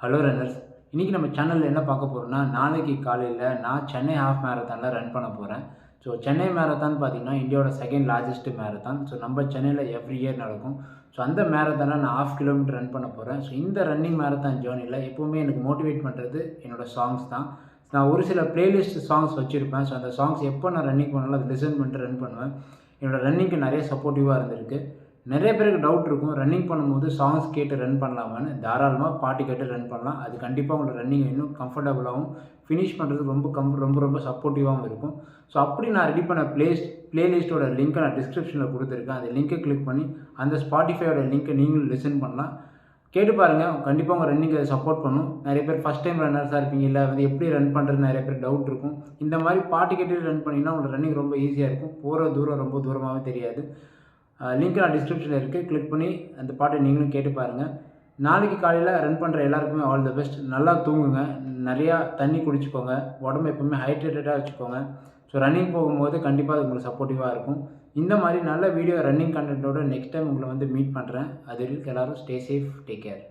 Hello runners. இன்றைக்கி நம்ம சேனலில் என்ன பார்க்க போகிறோம்னா, நாளைக்கு காலையில் நான் சென்னை ஹாஃப் மேரத்தானில் ரன் பண்ண போகிறேன். ஸோ சென்னை மேரத்தான் பார்த்திங்கன்னா இந்தியாவோட செகண்ட் லார்ஜஸ்ட் மேரத்தான். ஸோ நம்ம சென்னையில் எவ்ரி இயர் நடக்கும். ஸோ அந்த மேரத்தானை நான் 1/2 கிலோமீட்டர் ரன் பண்ண போகிறேன். ஸோ இந்த ரன்னிங் மேரத்தான் ஜேர்னியில் எப்போவுமே எனக்கு மோட்டிவேட் பண்ணுறது என்னோடய சாங்ஸ் தான். நான் ஒரு சில பிளேலிஸ்ட் சாங்ஸ் வச்சுருப்பேன். ஸோ அந்த சாங்ஸ் எப்போ நான் ரன்னிங் பண்ணாலும் அதை லிசன் பண்ணிட்டு ரன் பண்ணுவேன். என்னோடய ரன்னிங்க்கு நிறைய சப்போர்ட்டிவாக இருந்திருக்கு. நிறைய பேருக்கு டவுட் இருக்கும், ரன்னிங் பண்ணும்போது சாங்ஸ் கேட்டு ரன் பண்ணலாமான்னு. தாராளமாக பாட்டு கேட்டு ரன் பண்ணலாம். அது கண்டிப்பாக உங்களோட ரன்னிங் இன்னும் கம்ஃபர்டபுளாகவும் ஃபினிஷ் பண்ணுறதுக்கு ரொம்ப சப்போர்ட்டிவாகவும் இருக்கும். ஸோ அப்படி நான் ரெடி பண்ண பிளேலிஸ்ட்டோட லிங்க்கை நான் டிஸ்கிரிப்ஷனில் கொடுத்துருக்கேன். அந்த லிங்க்கை கிளிக் பண்ணி அந்த ஸ்பாட்டிஃபையோட லிங்க்கை நீங்களும் லிசன் பண்ணலாம். கேட்டு பாருங்கள், கண்டிப்பாக உங்கள் ரன்னிங்கை சப்போர்ட் பண்ணும். நிறைய பேர் ஃபஸ்ட் டைம் ரன்னர்ஸாக இருப்பீங்க, இல்லை எப்படி ரன் பண்ணுறது நிறைய பேர் டவுட் இருக்கும். இந்த மாதிரி பாட்டு கேட்டு ரன் பண்ணிங்கன்னா உங்களோட ரன்னிங் ரொம்ப ஈஸியாக இருக்கும். போகிற தூரம் ரொம்ப தூரமாகவே தெரியாது. லிங்க் நான் டிஸ்கிரிப்ஷனில் இருக்குது, கிளிக் பண்ணி அந்த பாட்டை நீங்களும் கேட்டு பாருங்கள். நாளைக்கு காலையில் ரன் பண்ணுற எல்லாருக்குமே ஆல் த பெஸ்ட். நல்லா தூங்குங்க, நிறையா தண்ணி குடிச்சிக்கோங்க, உடம்பு எப்போவுமே ஹைட்ரேட்டடாக வச்சுக்கோங்க. ஸோ ரன்னிங் போகும்போது கண்டிப்பாக அது உங்களுக்கு சப்போர்ட்டிவாக இருக்கும். இந்த மாதிரி நல்ல வீடியோ ரன்னிங் கண்டென்ட்டோட நெக்ஸ்ட் டைம் உங்களை மீட் பண்ணுறேன். அது வரைக்கும் எல்லோரும் ஸ்டே சேஃப், டேக் கேர்.